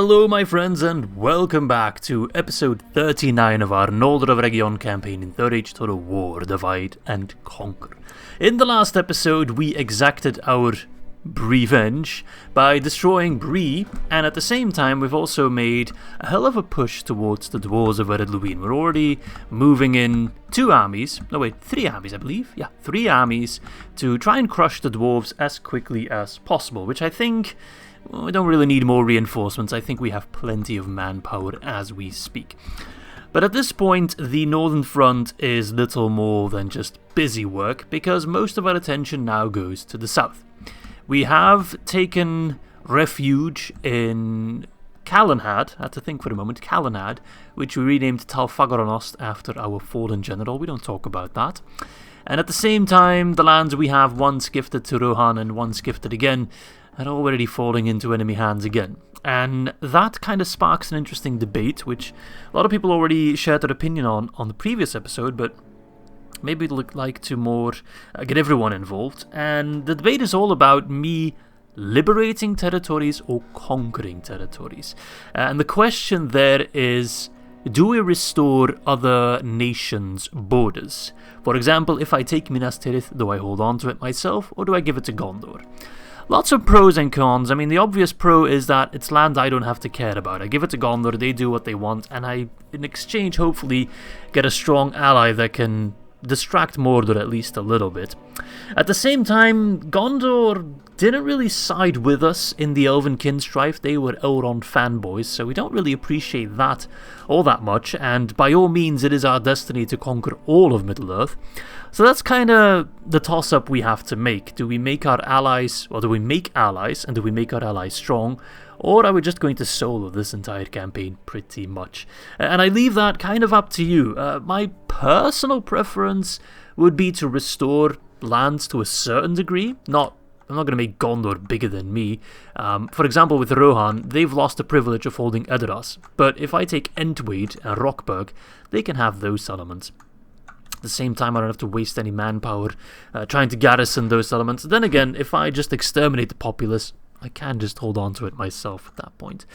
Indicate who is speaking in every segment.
Speaker 1: Hello my friends and welcome back to episode 39 of our ÑOLDOR of EREGION campaign in Third Age Total War, Divide and Conquer. In the last episode we exacted our revenge by destroying Bree, and at the same time we've also made a hell of a push towards the dwarves of Perth-en-Lhûn. We're already moving in three armies I believe, yeah, 3 armies to try and crush the dwarves as quickly as possible, which I think we don't really need more reinforcements. I think we have plenty of manpower as we speak. But at this point, the northern front is little more than just busy work, because most of our attention now goes to the south. We have taken refuge in Calenhad, I had to think for a moment, Calenhad, which we renamed Talfagaronost after our fallen general. We don't talk about that. And at the same time, the lands we have once gifted to Rohan and once gifted again are already falling into enemy hands again. And that kind of sparks an interesting debate, which a lot of people already shared their opinion on the previous episode, but maybe we'd like to more get everyone involved. And the debate is all about me liberating territories or conquering territories. And the question there is, do we restore other nations' borders? For example, if I take Minas Tirith, do I hold on to it myself or do I give it to Gondor? Lots of pros and cons. I mean, the obvious pro is that it's land I don't have to care about. I give it to Gondor, they do what they want, and I, in exchange, hopefully get a strong ally that can distract Mordor at least a little bit. At the same time, Gondor didn't really side with us in the Elvenkin strife. They were Elrond fanboys, so we don't really appreciate that all that much, and by all means it is our destiny to conquer all of Middle-earth. So that's kind of the toss-up we have to make. Do we make our allies, or do we make allies, and do we make our allies strong, or are we just going to solo this entire campaign pretty much? And I leave that kind of up to you. My personal preference would be to restore lands to a certain degree. I'm not going to make Gondor bigger than me. For example, with Rohan, they've lost the privilege of holding Edoras. But if I take Entwade and Rockburg, they can have those settlements. At the same time, I don't have to waste any manpower trying to garrison those settlements. Then again, if I just exterminate the populace, I can just hold on to it myself at that point.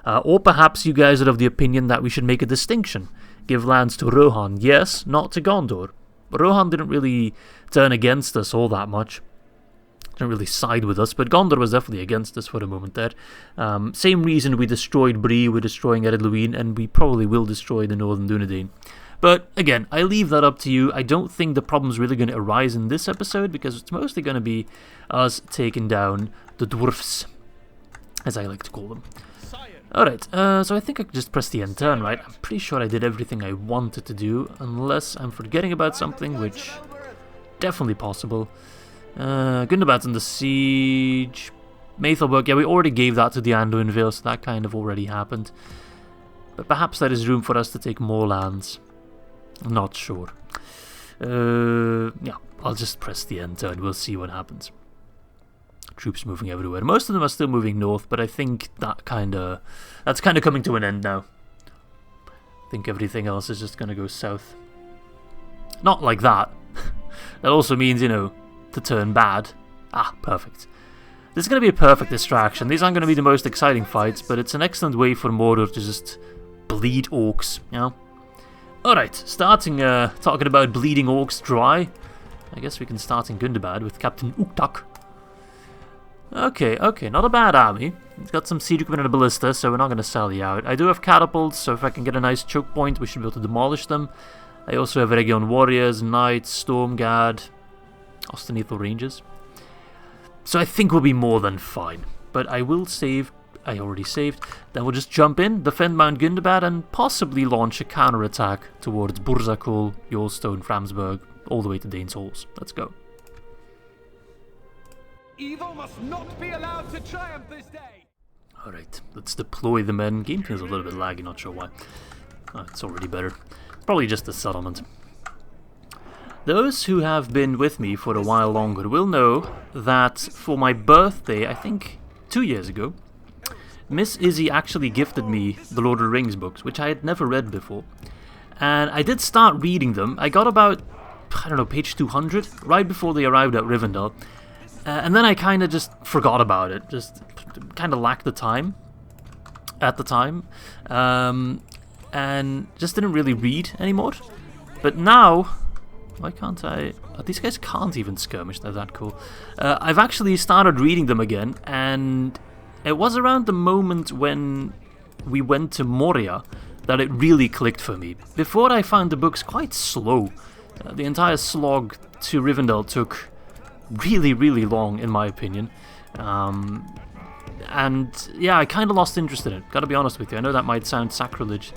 Speaker 1: Or perhaps you guys are of the opinion that we should make a distinction. Give lands to Rohan, yes, not to Gondor. Rohan didn't really turn against us all that much. Didn't really side with us, but Gondor was definitely against us for a moment there. Same reason we destroyed Bree, we're destroying Perth-en-Lhûn, and we probably will destroy the Northern Dunedain. But again, I leave that up to you. I don't think the problem's really going to arise in this episode, because it's mostly going to be us taking down the dwarfs, as I like to call them. Alright, so I think I can just press the end turn, right? I'm pretty sure I did everything I wanted to do, unless I'm forgetting about something, which definitely possible. Gundabad's in the siege. Maethelburg, yeah, we already gave that to the Anduin Vale, so that kind of already happened. But perhaps there is room for us to take more lands. I'm not sure. Yeah, I'll just press the end turn, we'll see what happens. Troops moving everywhere. Most of them are still moving north, but I think that's kind of coming to an end now. I think everything else is just going to go south. Not like that. That also means, you know, to turn bad. Ah, perfect. This is going to be a perfect distraction. These aren't going to be the most exciting fights, but it's an excellent way for Mordor to just bleed orcs, you know? Alright, starting talking about bleeding orcs dry. I guess we can start in Gundabad with Captain Uktak. Okay, not a bad army. It's got some siege equipment and a ballista, so we're not going to sally out. I do have catapults, so if I can get a nice choke point, we should be able to demolish them. I also have Region Warriors, Knights, Storm Guard, Ostenethal Rangers. So I think we'll be more than fine. But I will save. I already saved. Then we'll just jump in, defend Mount Gundabad, and possibly launch a counter-attack towards Burzakul, Yolstone, Framsburg, all the way to Dane's Halls. Let's go.
Speaker 2: Evil must not be allowed to triumph this day.
Speaker 1: Alright, let's deploy the men. Game feels a little bit laggy, not sure why. Oh, it's already better. Probably just the settlement. Those who have been with me for a while longer will know that for my birthday, I think 2 years ago, Miss Izzy actually gifted me the Lord of the Rings books, which I had never read before. And I did start reading them. I got about, I don't know, page 200, right before they arrived at Rivendell. And then I kind of just forgot about it, just kind of lacked the time. at the time, and just didn't really read anymore. But now, why can't I? Oh, these guys can't even skirmish. They're that cool. I've actually started reading them again, and it was around the moment when we went to Moria that it really clicked for me. Before, I found the books quite slow. The entire slog to Rivendell took really, really long, in my opinion. And yeah, I kind of lost interest in it. Gotta be honest with you. I know that might sound sacrilege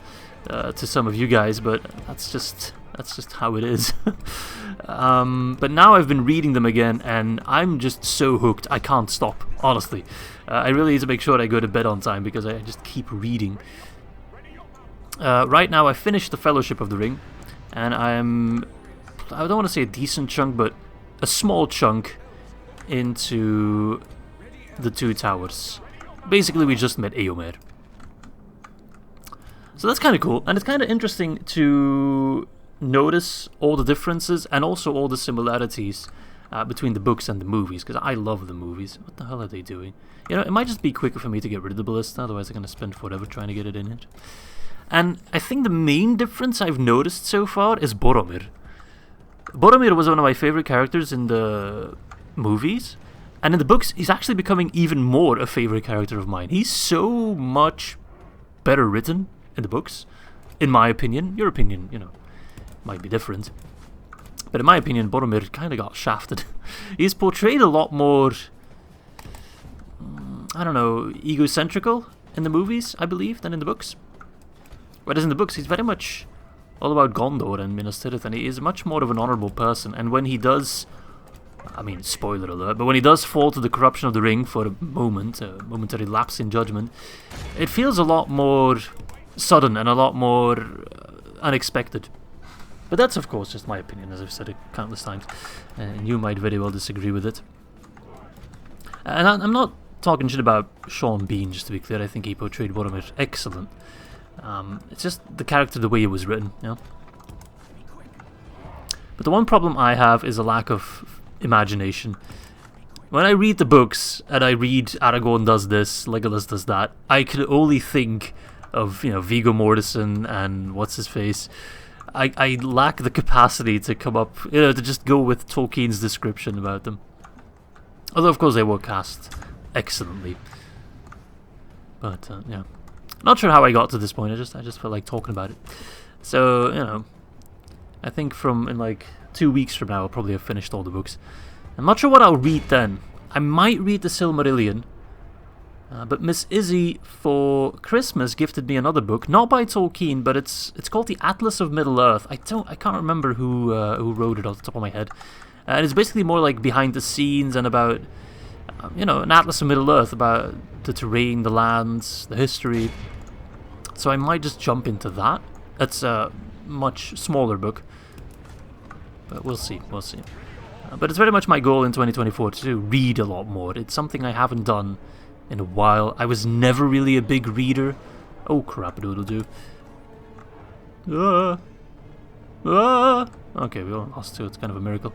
Speaker 1: to some of you guys, but that's just how it is. But now I've been reading them again, and I'm just so hooked. I can't stop, honestly. I really need to make sure I go to bed on time because I just keep reading. Right now, I finished the Fellowship of the Ring, and I don't want to say a decent chunk, but a small chunk into the Two Towers. Basically, we just met Eomer. So that's kind of cool, and it's kind of interesting to notice all the differences and also all the similarities between the books and the movies, because I love the movies. What the hell are they doing? You know, it might just be quicker for me to get rid of the ballista, otherwise I'm going to spend forever trying to get it in it. And I think the main difference I've noticed so far is Boromir. Boromir was one of my favorite characters in the movies, and in the books he's actually becoming even more a favorite character of mine. He's so much better written in the books, in my opinion. Your opinion, you know, might be different. But in my opinion, Boromir kind of got shafted. He's portrayed a lot more, I don't know, egocentrical in the movies, I believe, than in the books. Whereas in the books, he's very much all about Gondor and Minas Tirith, and he is much more of an honourable person. And when he does, I mean, spoiler alert, but when he does fall to the corruption of the ring for a moment, a momentary lapse in judgment, it feels a lot more sudden and a lot more unexpected. But that's, of course, just my opinion, as I've said it countless times, and you might very well disagree with it. And I'm not talking shit about Sean Bean, just to be clear. I think he portrayed Boromir excellent. It's just the character, the way it was written, you know. But the one problem I have is a lack of imagination. When I read the books and I read Aragorn does this, Legolas does that, I can only think of, you know, Viggo Mortensen and what's his face. I lack the capacity to come up, you know, to just go with Tolkien's description about them. Although, of course, they were cast excellently. But yeah, not sure how I got to this point. I just felt like talking about it. So, you know, I think in like 2 weeks from now, I'll probably have finished all the books. I'm not sure what I'll read then. I might read the Silmarillion. But Miss Izzy for Christmas gifted me another book, not by Tolkien, but it's called The Atlas of Middle-earth. I can't remember who wrote it off the top of my head. And it's basically more like behind the scenes and about, you know, an Atlas of Middle-earth, about the terrain, the lands, the history. So I might just jump into that. It's a much smaller book, but we'll see. But it's very much my goal in 2024 to read a lot more. It's something I haven't done in a while. I was never really a big reader. Oh crap, doodle do. Okay, we all lost two. It's kind of a miracle.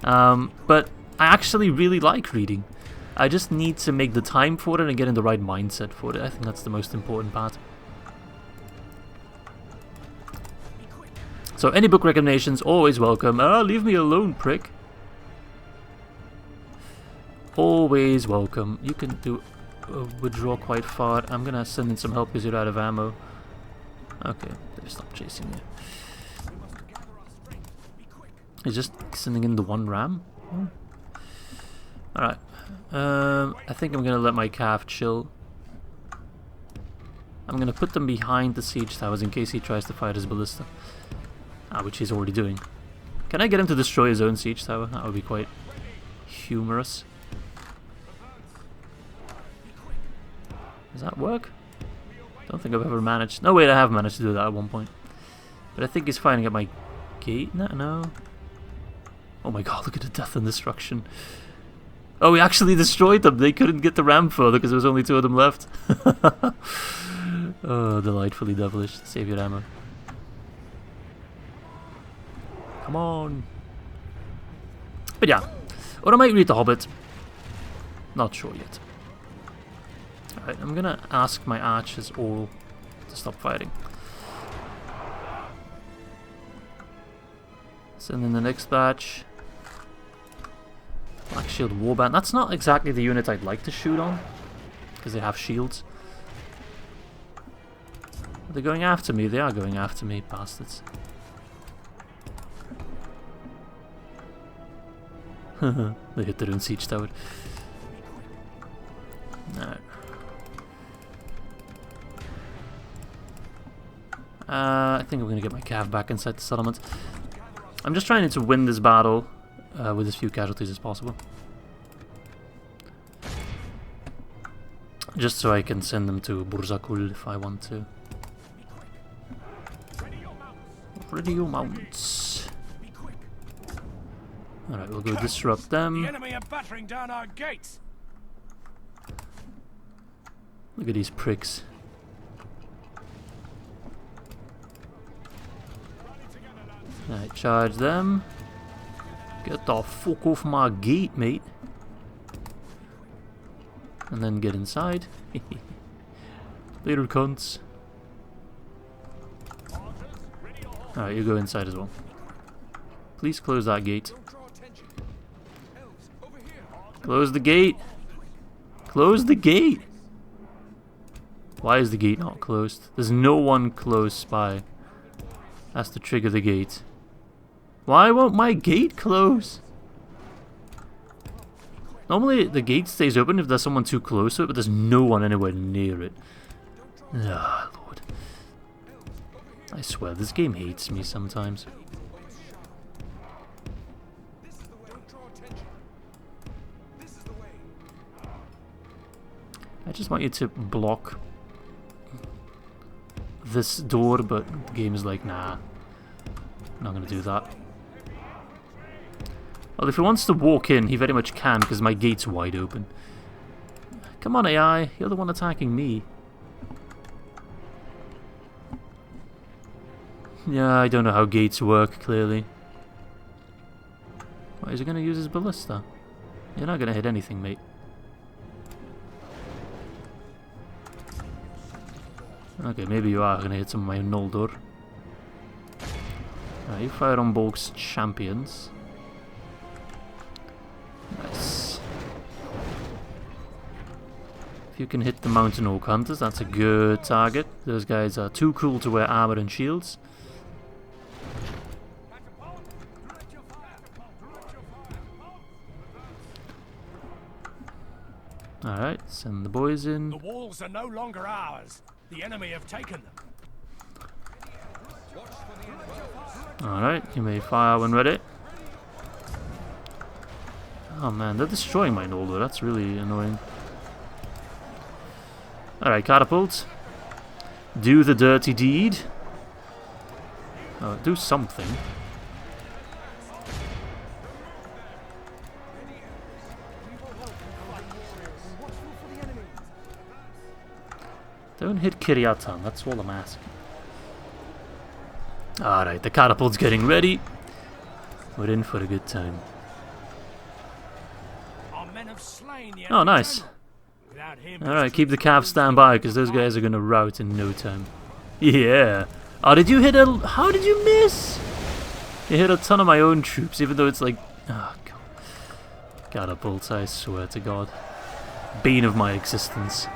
Speaker 1: But I actually really like reading. I just need to make the time for it and get in the right mindset for it. I think that's the most important part. So any book recommendations, always welcome. Leave me alone, prick. Always welcome. You can do withdraw quite far. I'm gonna send in some help because you're out of ammo. Okay, they've stopped chasing you. He's just sending in the one ram. Oh. Alright. I think I'm gonna let my calf chill. I'm gonna put them behind the siege towers in case he tries to fire his ballista. Which he's already doing. Can I get him to destroy his own siege tower? That would be quite humorous. Does that work? Don't think I've ever managed. No, wait, I have managed to do that at one point. But I think he's firing at my gate. No. Oh my god, look at the death and destruction. Oh, we actually destroyed them. They couldn't get the ram further because there was only 2 of them left. Oh, delightfully devilish. Save your ammo. Come on. But yeah. Or I might read The Hobbit. Not sure yet. Alright, I'm gonna ask my archers all to stop fighting. Send in the next batch. Black Shield Warband. That's not exactly the unit I'd like to shoot on, because they have shields. Are they going after me? They are going after me, bastards. They hit their own siege tower. No. I think I'm going to get my cav back inside the settlement. I'm just trying to win this battle with as few casualties as possible. Just so I can send them to Burzakul if I want to. Ready your mounts. Alright, we'll go disrupt them.
Speaker 2: The enemy are battering down our gates.
Speaker 1: Look at these pricks. Alright, charge them. Get the fuck off my gate, mate. And then get inside. Little cunts. Alright, you go inside as well. Please close that gate. Close the gate! Close the gate! Why is the gate not closed? There's no one close by. Has to trigger the gate. Why won't my gate close? Normally the gate stays open if there's someone too close to it, but there's no one anywhere near it. Ah, Lord. I swear, this game hates me sometimes. I just want you to block this door, but the game is like, nah, I'm not gonna do that. Well, if he wants to walk in, he very much can, because my gate's wide open. Come on, AI, you're the one attacking me. Yeah, I don't know how gates work, clearly. What, is he gonna use his ballista? You're not gonna hit anything, mate. Okay, maybe you are gonna hit some of my Noldor. You fire on Bolg's champions. Nice. If you can hit the Mountain Oak Hunters, that's a good target. Those guys are too cool to wear armor and shields. Alright, send the boys in.
Speaker 2: The walls are no longer ours. The enemy have taken them.
Speaker 1: Alright, you may fire when ready. Oh man, they're destroying my Noldor. That's really annoying. Alright, catapult. Do the dirty deed. Oh, do something. Don't hit Kiryatan, that's all I'm asking. Alright, the catapult's getting ready. We're in for a good time.
Speaker 2: Our men have slain the
Speaker 1: Oh, nice. Alright, keep the cav standby, because those guys are going to rout in no time. Yeah. Oh, did you hit a... How did you miss? You hit a ton of my own troops, even though it's like... Oh, God. Catapults, I swear to God. Bane of my existence.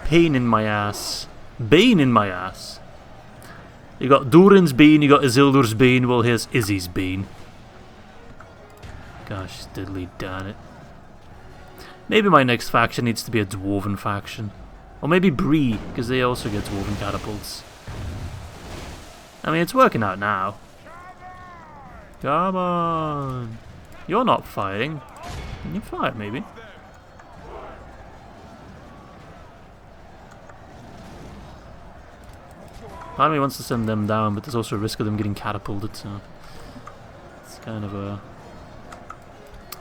Speaker 1: Pain in my ass. Bane in my ass. You got Durin's Bane, you got Isildur's Bane, well here's Izzy's Bane. Gosh, diddly darn it. Maybe my next faction needs to be a Dwarven faction. Or maybe Bree, because they also get Dwarven catapults. I mean, it's working out now. Come on. You're not fighting. Can you fight, maybe? Part of me wants to send them down, but there's also a risk of them getting catapulted, so it's kind of a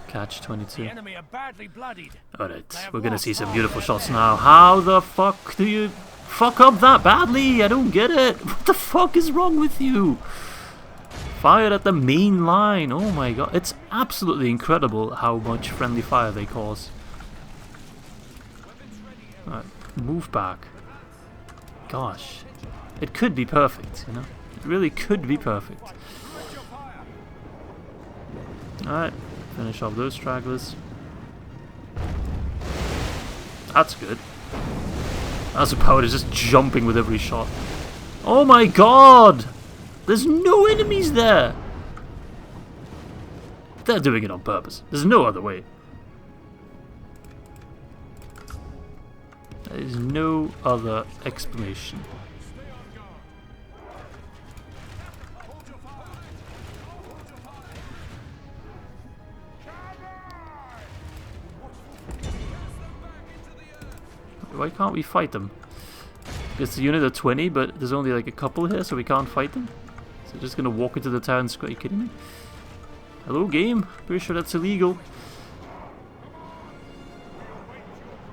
Speaker 1: catch-22. Alright, we're gonna see some beautiful shots now. How the fuck do you fuck up that badly? I don't get it. What the fuck is wrong with you? Fire at the main line. Oh my god. It's absolutely incredible how much friendly fire they cause. Alright, Move back. Gosh. It could be perfect, you know? It really could be perfect. Alright, finish off those stragglers. That's good. That's about it, just jumping with every shot. Oh my god! There's no enemies there! They're doing it on purpose. There's no other way. There is no other explanation. Why can't we fight them? It's a unit of 20, but there's only like a couple here, so we can't fight them. So they're just gonna walk into the town square. Are you kidding me? Hello, game. Pretty sure that's illegal.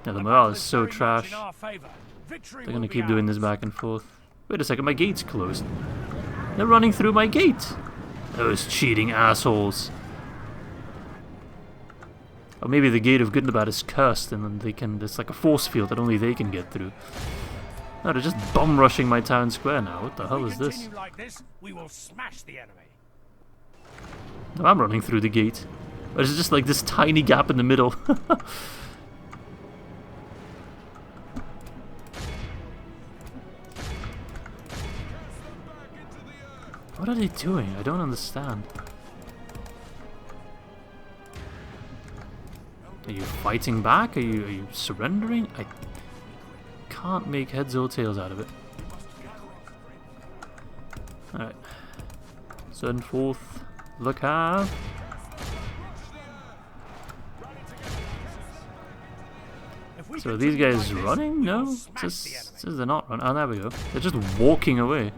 Speaker 1: Yeah, the morale is so trash. They're gonna keep doing this back and forth. Wait a second, my gate's closed. They're running through my gate. Those cheating assholes. Or maybe the gate of Gundabad is cursed and then they can, it's like a force field that only they can get through. No, they're just bomb rushing my town square now. What the hell is this?
Speaker 2: We will smash the enemy.
Speaker 1: No, I'm running through the gate. Or is it just like this tiny gap in the middle? What are they doing? I don't understand. Are you fighting back? Are you surrendering? I can't make heads or tails out of it. Alright. Send forth the cav. So are these guys running? No? It says they're not running. Oh, there we go. They're just walking away.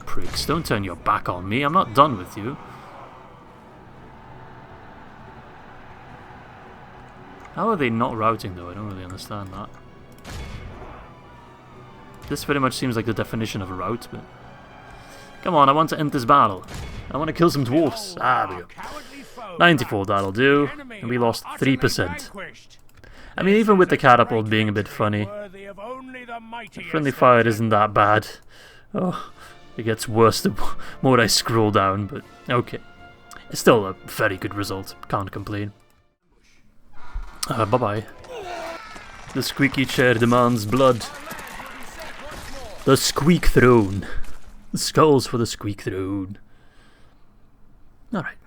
Speaker 1: Pricks, don't turn your back on me. I'm not done with you. How are they not routing though? I don't really understand that. This very much seems like the definition of a rout, but... Come on, I want to end this battle. I want to kill some dwarfs. Ah, there we go. 94, that'll do. And we lost 3%. I mean, even with the catapult being a bit funny, the friendly fire isn't that bad. Oh, it gets worse the more I scroll down, but okay. It's still a very good result. Can't complain. Bye-bye. The squeaky chair demands blood. The squeak throne. The skulls for the squeak throne. Alright.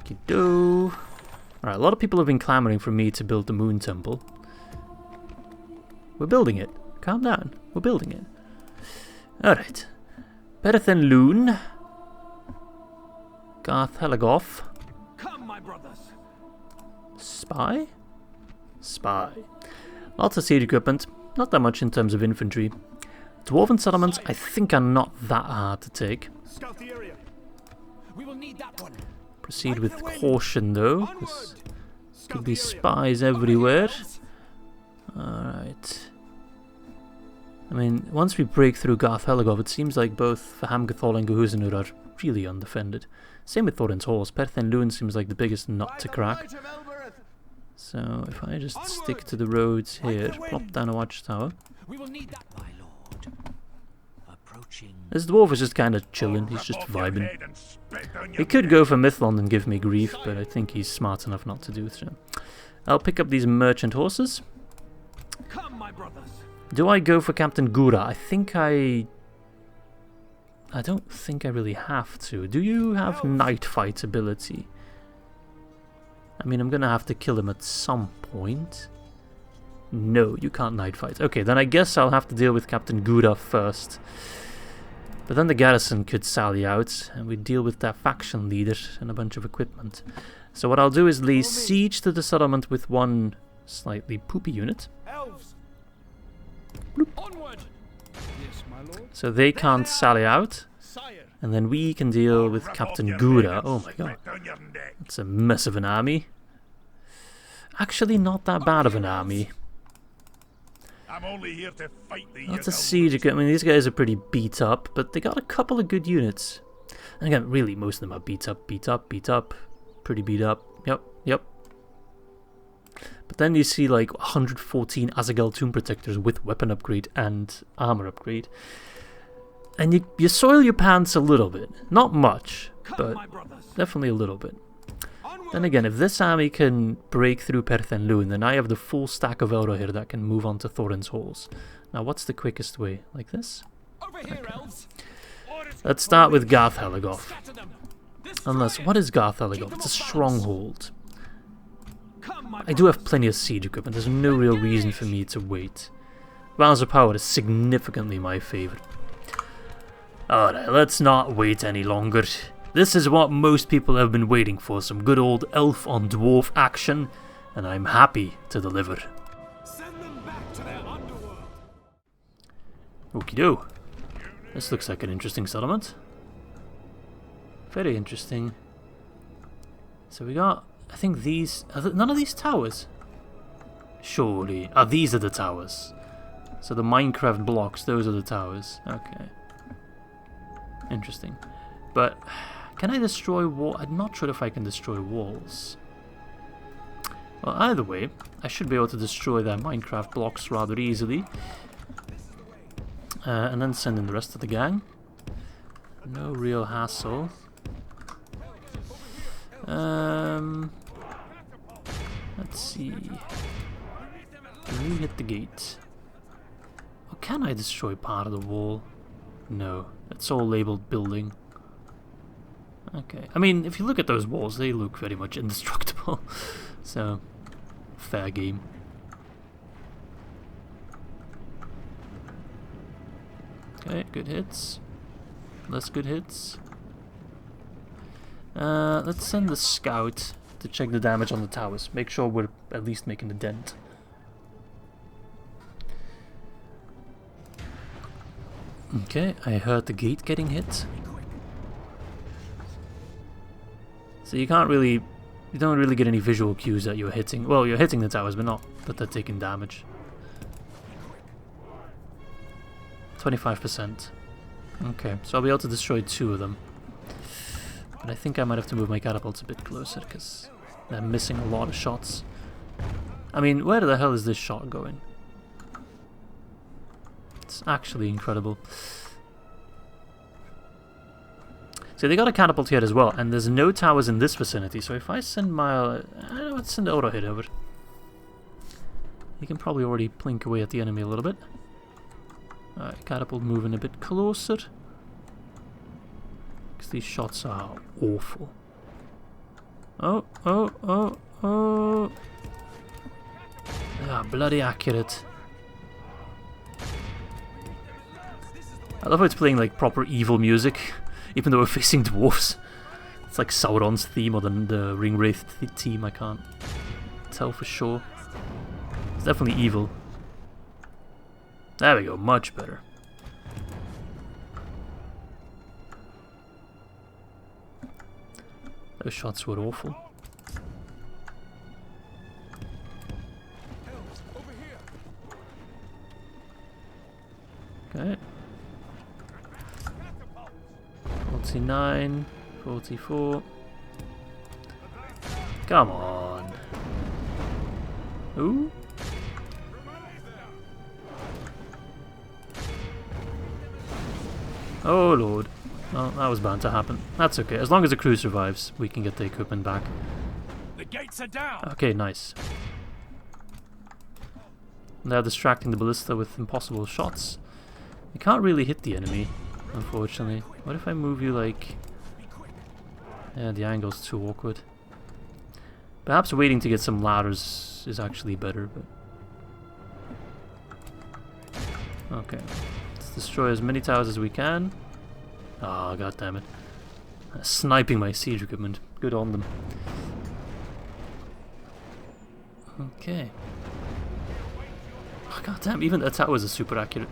Speaker 1: Okey-do. Alright, a lot of people have been clamoring for me to build the moon temple. We're building it. Calm down. We're building it. Alright. Perth-en-Lhûn. Garth Helegôf.
Speaker 2: Come, my brothers.
Speaker 1: Spy? Spy. Lots of siege equipment, not that much in terms of infantry. Dwarven settlements, I think, are not that hard to take.
Speaker 2: Scout the area. We will need that one.
Speaker 1: Proceed with caution, though. Could be spies everywhere. Alright. I mean, once we break through Garth Helegôf, it seems like both Hamgathol and Gehuzenur are really undefended. Same with Thorin's Halls. Perth-en-Lhûn seems like the biggest nut to crack. So if I just stick to the roads here, plop down a watchtower.
Speaker 2: We will need that, my lord. Approaching.
Speaker 1: This dwarf is just kind of chilling. He's just vibing. He could go for Mithlond and give me grief, but I think he's smart enough not to do so. I'll pick up these merchant horses.
Speaker 2: Come, my brothers.
Speaker 1: Do I go for Captain Gura? I think I don't think I really have to. Do you have night fight ability? I mean, I'm gonna have to kill him at some point. No, you can't night fight. Okay, then I guess I'll have to deal with Captain Gura first. But then the garrison could sally out, and we deal with their faction leader and a bunch of equipment. So what I'll do is lay siege to the settlement with one slightly poopy unit.
Speaker 2: Elves. Onward. Yes, my lord.
Speaker 1: So they can't sally out.
Speaker 2: Sire.
Speaker 1: And then we can deal with Captain Gura. Oh my god. That's a mess of an army. Actually, not that bad of an army.
Speaker 3: I'm only here to fight the
Speaker 1: Lots of siege. I mean, these guys are pretty beat up, but they got a couple of good units. And again, really, most of them are beat up, pretty beat up. Yep. But then you see like 114 Azaghal Tomb Protectors with weapon upgrade and armor upgrade. And you soil your pants a little bit. Not much, but definitely a little bit. Then again, if this army can break through Perth-en-Lhûn, then I have the full stack of Euro here that can move on to Thorin's Halls. Now, what's the quickest way? Like this? Okay. Let's start with Garth Helegôf. Unless, what is Garth Helegôf? It's a stronghold. I do have plenty of siege equipment. There's no real reason for me to wait. Balance of power is significantly my favorite. Alright, let's not wait any longer. This is what most people have been waiting for, some good old elf on dwarf action, and I'm happy to deliver.
Speaker 2: Send them back to their underworld.
Speaker 1: Okie do. This looks like an interesting settlement. Very interesting. So we got, I think these, none of these towers? Surely. Ah, these are the towers. So the Minecraft blocks, those are the towers. Okay. Interesting. But can I destroy wall? I'm not sure if I can destroy walls. Well, either way, I should be able to destroy their Minecraft blocks rather easily. And then send in the rest of the gang. No real hassle. Let's see. Can we hit the gate? Oh, can I destroy part of the wall? No, it's all labeled building. Okay, I mean, if you look at those walls, they look very much indestructible. So, fair game. Okay, good hits. Less good hits. Let's send the scout to check the damage on the towers. Make sure we're at least making a dent. Okay, I heard the gate getting hit. So you don't really get any visual cues that you're hitting. Well, you're hitting the towers, but not that they're taking damage. 25%. Okay, so I'll be able to destroy 2 of them. But I think I might have to move my catapults a bit closer, because they're missing a lot of shots. I mean, where the hell is this shot going? It's actually incredible. So they got a catapult here as well, and there's no towers in this vicinity, so if I send my... let's send the auto hit over. He can probably already plink away at the enemy a little bit. Alright, catapult moving a bit closer. Because these shots are awful. Oh, oh, oh, oh. Ah, bloody accurate. I love how it's playing like proper evil music, even though we're facing dwarves. It's like Sauron's theme or the Ring Wraith theme, I can't tell for sure. It's definitely evil. There we go, much better. Those shots were awful. Okay. 49, 44. Come on. Ooh. Oh lord. Well, that was bound to happen. That's okay. As long as the crew survives, we can get the equipment back.
Speaker 3: The gates are down.
Speaker 1: Okay, nice. They're distracting the ballista with impossible shots. You can't really hit the enemy, unfortunately. What if I move you like... Yeah, the angle's too awkward. Perhaps waiting to get some ladders is actually better, but... Okay. Let's destroy as many towers as we can. Ah, oh, god damn it. Sniping my siege equipment. Good on them. Okay. Oh, god damn, even the towers are super accurate.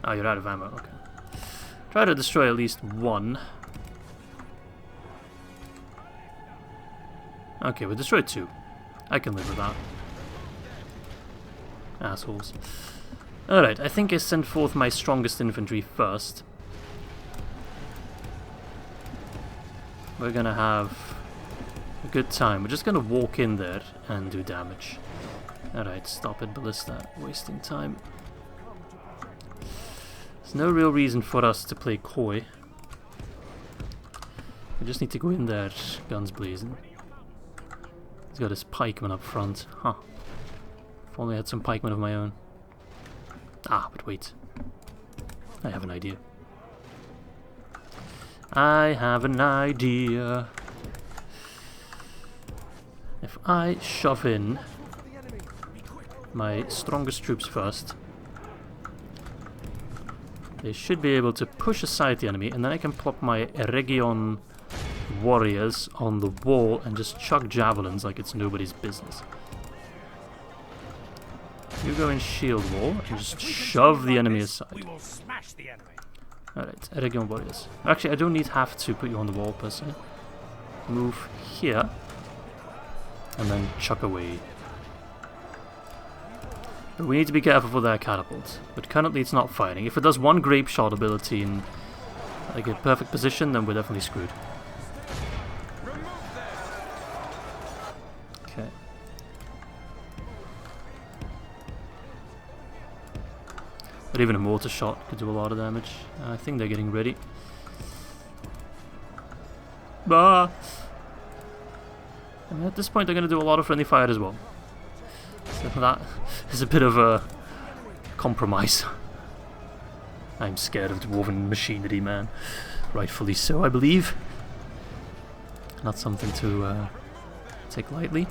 Speaker 1: Oh, you're out of ammo, okay. Try to destroy at least one. Okay, we destroyed 2. I can live with that. Assholes. Alright, I think I send forth my strongest infantry first. We're gonna have a good time. We're just gonna walk in there and do damage. Alright, stop it, Ballista. Wasting time. There's no real reason for us to play coy. We just need to go in there, guns blazing. He's got his pikeman up front. Huh. If only I had some pikemen of my own. Ah, but wait. I have an idea. I have an idea. If I shove in my strongest troops first, they should be able to push aside the enemy, and then I can plop my Eregion warriors on the wall and just chuck javelins like it's nobody's business. You go in shield wall and just shove the enemy aside.
Speaker 3: We will smash the enemy.
Speaker 1: Alright, Eregion warriors. Actually, I don't have to put you on the wall per se. Move here and then chuck away. But we need to be careful for their catapult. But currently it's not firing. If it does one grape shot ability in like a perfect position, then we're definitely screwed. Okay. But even a mortar shot could do a lot of damage. I think they're getting ready. Bah! And at this point they're going to do a lot of friendly fire as well. So that is a bit of a compromise. I'm scared of dwarven machinery, man. Rightfully so, I believe. Not something to take lightly.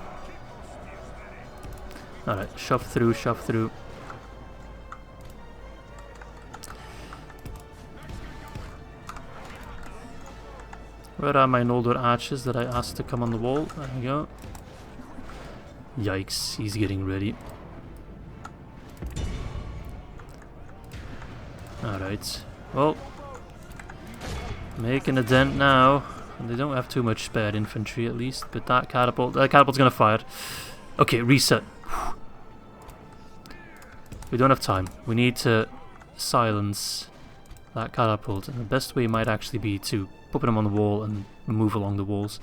Speaker 1: Alright, shove through, shove through. Where are my Noldor archers that I asked to come on the wall? There we go. Yikes, he's getting ready. Alright, well, making a dent now. They don't have too much spare infantry at least, but that catapult's gonna fire. Okay, reset. We don't have time. We need to silence that catapult, and the best way might actually be to put them on the wall and move along the walls.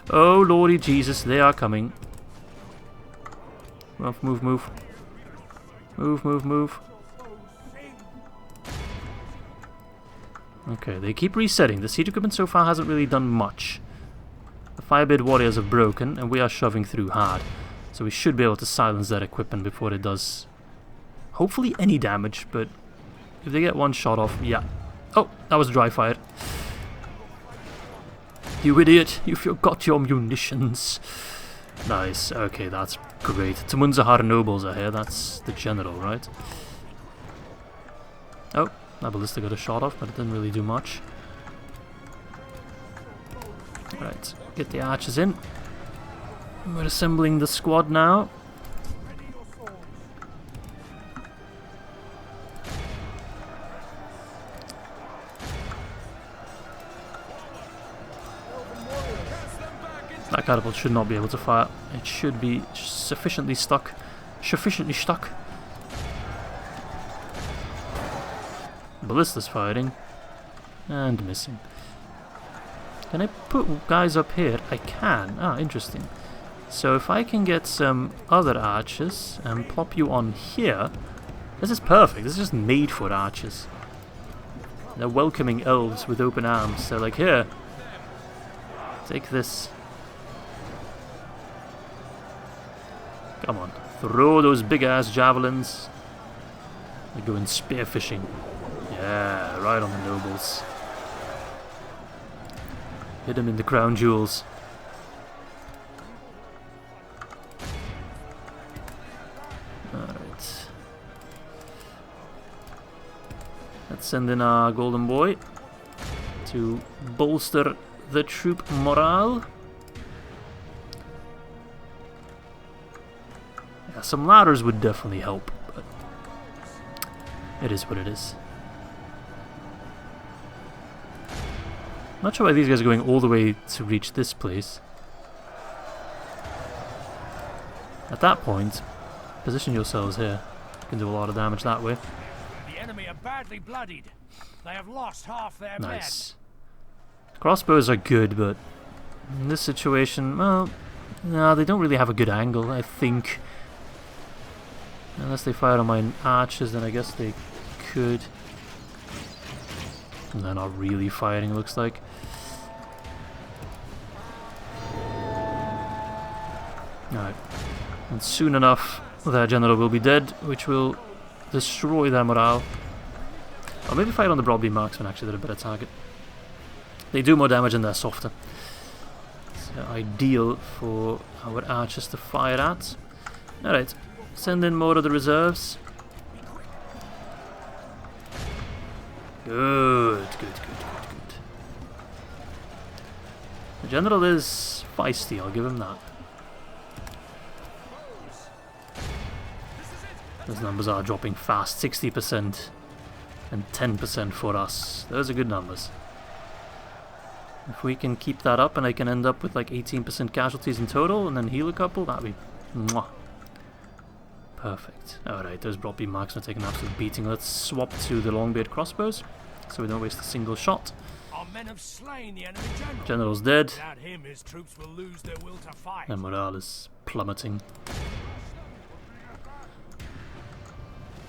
Speaker 1: Oh lordy Jesus, they are coming. Move, move, move. Move, move, move. Okay, they keep resetting. The siege equipment so far hasn't really done much. The Firebird warriors have broken, and we are shoving through hard. So we should be able to silence that equipment before it does, hopefully, any damage, but if they get one shot off, yeah. Oh, that was dry fired. You idiot, you forgot your munitions. Nice, okay, that's great. Tumunzahar nobles are here, that's the general, right? Oh, that ballista got a shot off, but it didn't really do much. Right, get the archers in. We're assembling the squad now. That catapult should not be able to fire. It should be sufficiently stuck. Ballista's firing. And missing. Can I put guys up here? I can. Ah, interesting. So if I can get some other archers and plop you on here, this is perfect. This is just made for archers. They're welcoming elves with open arms. They're like, here, take this. Come on, throw those big ass javelins. They're going spearfishing. Yeah, right on the nobles. Hit them in the crown jewels. Alright. Let's send in our golden boy to bolster the troop morale. Yeah, some ladders would definitely help, but it is what it is. Not sure why these guys are going all the way to reach this place. At that point, position yourselves here. You can do a lot of damage that way.
Speaker 3: The enemy are badly bloodied. They have lost half their
Speaker 1: Nice. Crossbows are good, but In this situation, well, no, they don't really have a good angle, I think. Unless they fire on my archers, then I guess they could. And they're not really firing, it looks like. Alright. And soon enough, their general will be dead, which will destroy their morale. Or maybe fire on the broadbeam marksmen, actually, they're a better target. They do more damage and they're softer. So ideal for our archers to fire at. Alright, send in more of the reserves. Good. The general is feisty, I'll give him that. Those numbers are dropping fast, 60% and 10% for us. Those are good numbers. If we can keep that up and I can end up with like 18% casualties in total and then heal a couple, that'd be mwah. Perfect. Alright, those broadbeam marksmen are taking an absolute beating. Let's swap to the longbeard crossbows so we don't waste a single shot.
Speaker 3: Our men have slain the enemy general.
Speaker 1: General's dead.
Speaker 3: Without him, his troops will lose their will to fight.
Speaker 1: And morale is plummeting.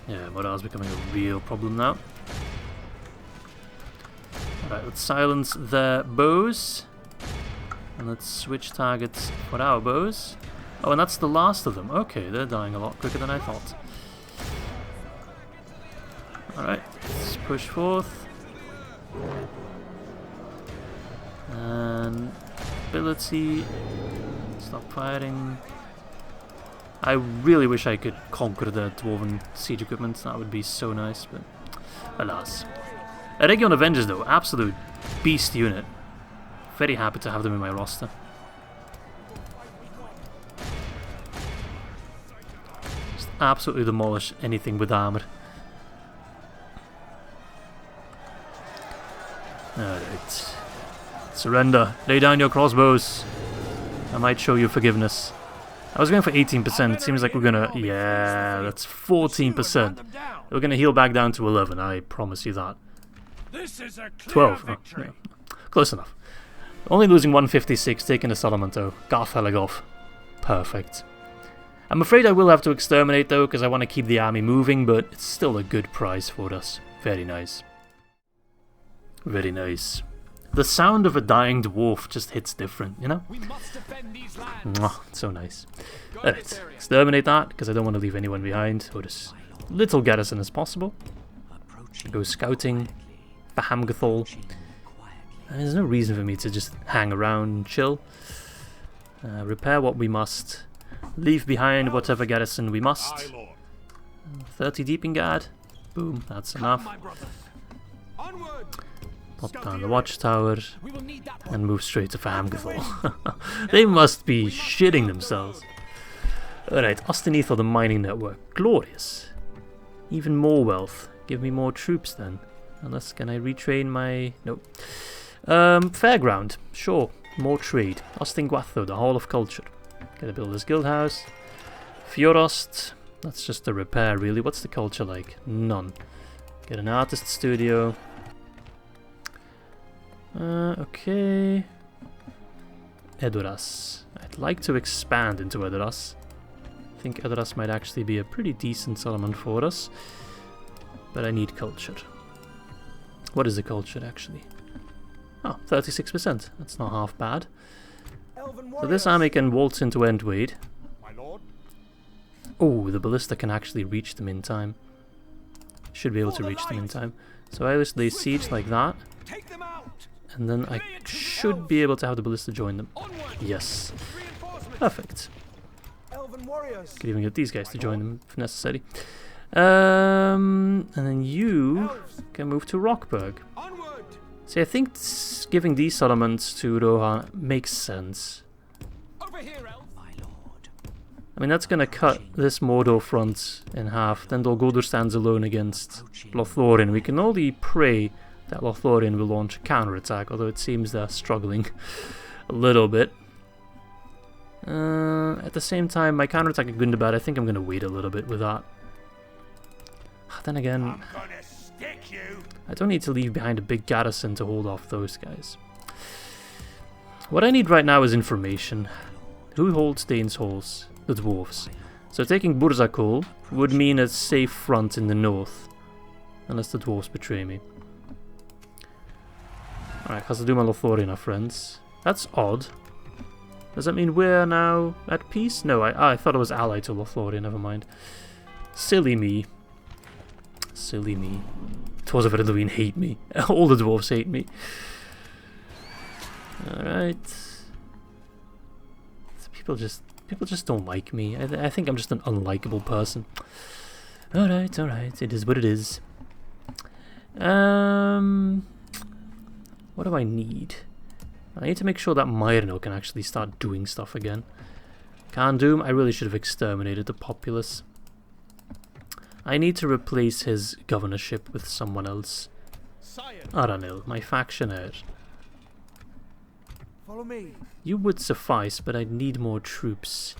Speaker 1: Yeah, morale's becoming a real problem now. Alright, let's silence their bows. And let's switch targets for our bows. Oh, and that's the last of them. Okay, they're dying a lot quicker than I thought. Alright, let's push forth. And ability. Stop firing. I really wish I could conquer the dwarven siege equipment. That would be so nice, but alas. Eregion Avengers though, absolute beast unit. Very happy to have them in my roster. Just absolutely demolish anything with armor. Alright. Surrender. Lay down your crossbows. I might show you forgiveness. I was going for 18%. It seems like we're gonna... Yeah, that's 14%. We're gonna heal back down to 11, I promise you that.
Speaker 3: This is a
Speaker 1: 12. Oh, yeah. Close enough. Only losing 156, taking the settlement though. Garth Helegôf. Perfect. I'm afraid I will have to exterminate though, because I want to keep the army moving, but it's still a good prize for us. Very nice. Very nice. The sound of a dying dwarf just hits different, you know?
Speaker 2: We must defend these lands.
Speaker 1: Mwah, so nice. Alright, exterminate that, because I don't want to leave anyone behind, or as little garrison as possible. Go scouting. Fahamgathol. There's no reason for me to just hang around and chill. Repair what we must. Leave behind whatever garrison we must. 30 deep in guard. Boom, that's enough. Pop down the watchtower and move straight to Fahamgathol. They must be shitting themselves. Alright, Ostenethor, the mining network. Glorious. Even more wealth. Give me more troops then. Unless, can I retrain my... Nope. Fairground. Sure. More trade. Ostinguatho, the Hall of Culture. Get a Builder's Guildhouse. Fjorost. That's just a repair, really. What's the culture like? None. Get an artist studio. Okay. Edoras. I'd like to expand into Edoras. I think Edoras might actually be a pretty decent settlement for us. But I need culture. What is the culture actually? Oh, 36%. That's not half bad. So this army can waltz into Endwade. Oh, the ballista can actually reach them in time. Should be able to reach them in time. So I just lay siege like that. And then I should be able to have the ballista join them. Yes. Perfect. Could even get these guys to join them if necessary. And then you can move to Rockburg. See, I think giving these settlements to Rohan makes sense. I mean, that's going to cut this Mordor front in half. Then Dol Guldur stands alone against Lothlorien. We can only pray that Lothlorien will launch a counterattack, although it seems they're struggling a little bit. At the same time, my counterattack at Gundabad, I think I'm going to wait a little bit with that. Then again, I don't need to leave behind a big garrison to hold off those guys. What I need right now is information. Who holds Dane's halls? The dwarves. So taking Burzakol would mean a safe front in the north. Unless the dwarves betray me. Alright, Khazad-dûm and Lothlorien are friends. That's odd. Does that mean we're now at peace? No, I thought it was allied to Lothlorien, never mind. Silly me. Silly me. Twas of Eredluin hate me. All the dwarves hate me. Alright. People just don't like me. I think I'm just an unlikable person. Alright, alright. It is what it is. What do I need? I need to make sure that Myrno can actually start doing stuff again. Khandûm, I really should have exterminated the populace. I need to replace his governorship with someone else. Aranil, my faction heir.
Speaker 2: Follow me.
Speaker 1: You would suffice, but I'd need more troops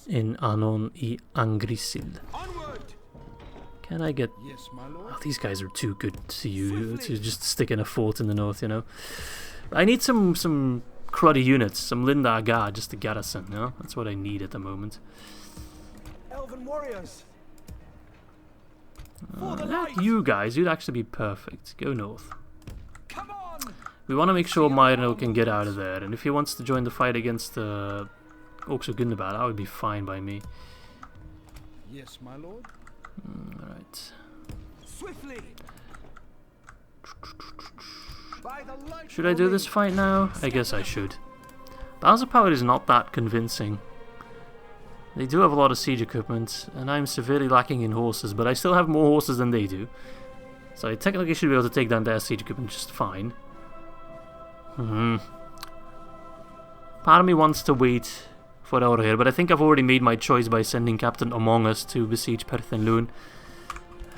Speaker 1: in Anon I Angrisil.
Speaker 2: Onward.
Speaker 1: Can I get...
Speaker 2: Yes, my lord.
Speaker 1: Oh, these guys are too good to you to just stick in a fort in the north, you know. I need some cruddy units, some Linda Aga just to garrison, you know? That's what I need at the moment.
Speaker 2: Elven warriors.
Speaker 1: You guys, you'd actually be perfect. Go north.
Speaker 2: Come on.
Speaker 1: We want to make sure Myrno can get out of there, and if he wants to join the fight against the Orcs of Gundabad, that would be fine by me.
Speaker 2: Yes, my lord.
Speaker 1: Alright.
Speaker 2: Swiftly.
Speaker 1: Should I do this fight now? I guess I should. Balance of Power is not that convincing. They do have a lot of siege equipment, and I'm severely lacking in horses, but I still have more horses than they do. So I technically should be able to take down their siege equipment just fine. Part of me wants to wait for our here, but I think I've already made my choice by sending Captain Among Us to besiege Perth-en-Lhûn.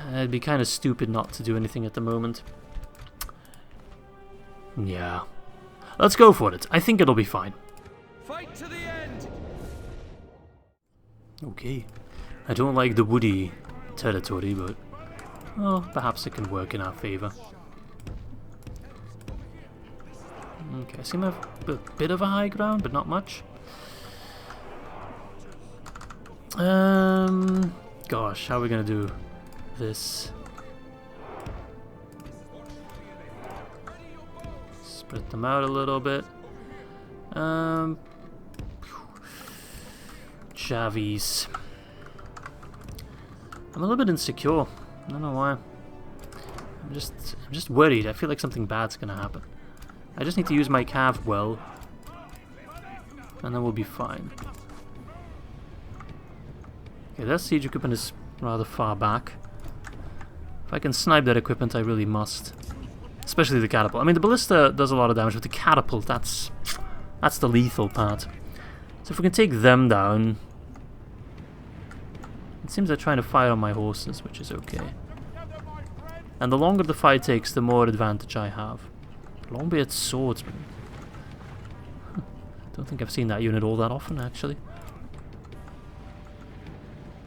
Speaker 1: It'd be kind of stupid not to do anything at the moment. Yeah. Let's go for it. I think it'll be fine.
Speaker 2: Fight to the end.
Speaker 1: Okay. I don't like the woody territory, but... well, perhaps it can work in our favour. Okay, I seem to have a bit of a high ground, but not much. Gosh, how are we gonna do this? Spread them out a little bit. Javis. I'm a little bit insecure. I don't know why. I'm just worried. I feel like something bad's gonna happen. I just need to use my cav well, and then we'll be fine. Okay, that siege equipment is rather far back. If I can snipe that equipment, I really must. Especially the catapult. I mean, the ballista does a lot of damage, but the catapult, that's the lethal part. So if we can take them down... it seems they're trying to fire on my horses, which is okay. And the longer the fight takes, the more advantage I have. Longbeard swordsman. Don't think I've seen that unit all that often, actually.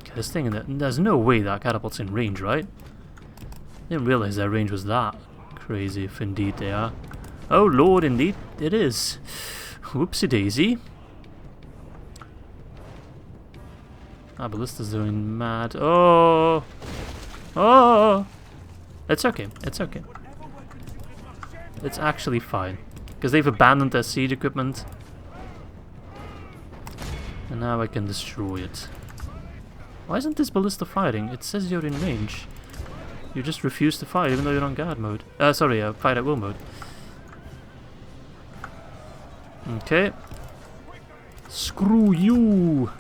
Speaker 1: Okay, this thing in there... there's no way that catapult's in range, right? I didn't realize their range was that crazy, if indeed they are. Oh lord, indeed it is. Whoopsie daisy. Ah, ballista's doing mad. Oh! Oh! It's okay, it's okay. It's actually fine. Because they've abandoned their siege equipment. And now I can destroy it. Why isn't this ballista firing? It says you're in range. You just refuse to fire even though you're on guard mode. Sorry, fight at will mode. Okay. Screw you!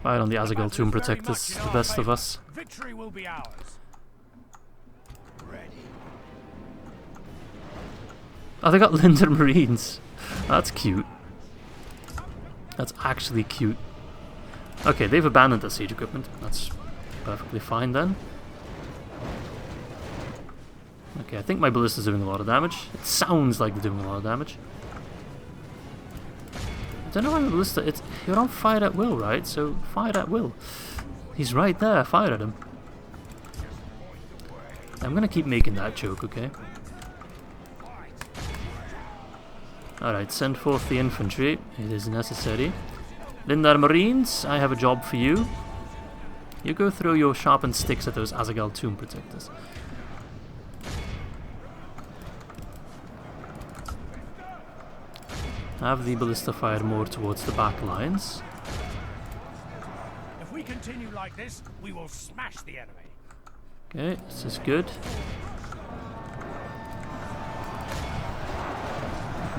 Speaker 1: Fire on the Azagel Tomb Protectors, the best of us.
Speaker 3: Victory will be ours.
Speaker 1: Oh, they got Linder Marines. That's cute. That's actually cute. Okay, they've abandoned the siege equipment. That's perfectly fine then. Okay, I think my ballista's doing a lot of damage. It sounds like they're doing a lot of damage. I don't know why my ballista... you're on fire at will, right? So, fire at will. He's right there. Fire at him. I'm gonna keep making that joke, okay? Alright, send forth the infantry. It is necessary. Lindar Marines, I have a job for you. You go throw your sharpened sticks at those Azagal tomb protectors. Have the ballista fire more towards the back lines.
Speaker 3: If we continue like this, we will smash the enemy.
Speaker 1: Okay, this is good.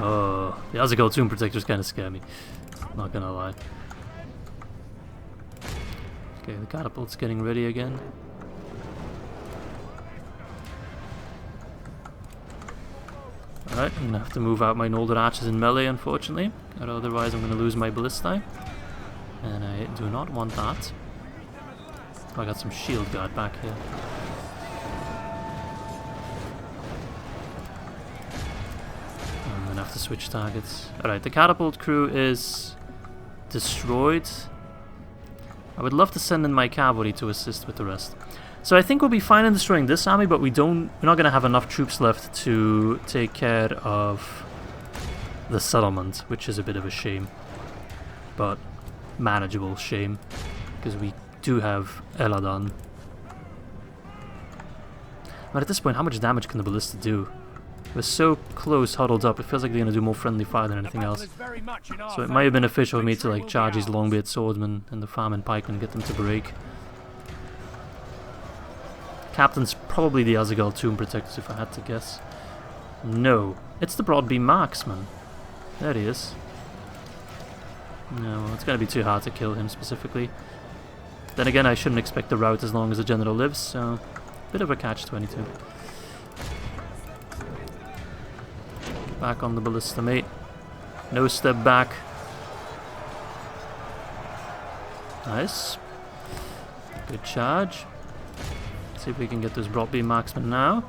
Speaker 1: Oh, the Azagal tomb protectors kind of scare me. Not gonna lie. Okay, the catapult's getting ready again. Alright, I'm gonna have to move out my Noldor archers in melee, unfortunately, or otherwise I'm gonna lose my ballistae. And I do not want that. Oh, I got some shield guard back here. I'm gonna have to switch targets. Alright, the catapult crew is destroyed. I would love to send in my cavalry to assist with the rest. So I think we'll be fine in destroying this army, but we're not going to have enough troops left to take care of the settlement, which is a bit of a shame. But manageable shame, because we do have Eladan. But at this point, how much damage can the ballista do? We're so close, huddled up, it feels like they're going to do more friendly fire than anything else. So it might have been beneficial for me to like charge these longbeard swordsmen and the farming pikemen and get them to break. Captain's probably the Azagal tomb protectors if I had to guess. No, it's the broadbeam marksman. There he is. No, it's going to be too hard to kill him specifically. Then again, I shouldn't expect the rout as long as the general lives, so bit of a catch-22. Back on the ballista, mate. No step back. Nice. Good charge. See if we can get those broadbeam marksmen now.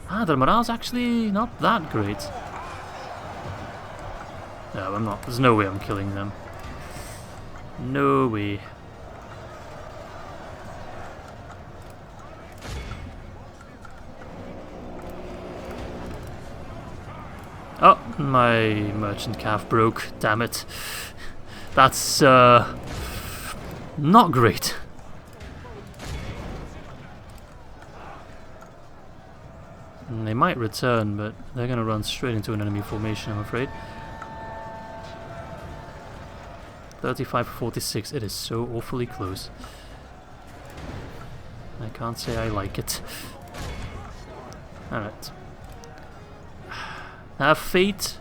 Speaker 1: Ah, their morale's actually not that great. No, I'm not. There's no way I'm killing them. No way. Oh, my merchant calf broke. Damn it. That's, not great. And they might return, but they're going to run straight into an enemy formation, I'm afraid. 35-46. It is so awfully close. I can't say I like it. Alright. I have faith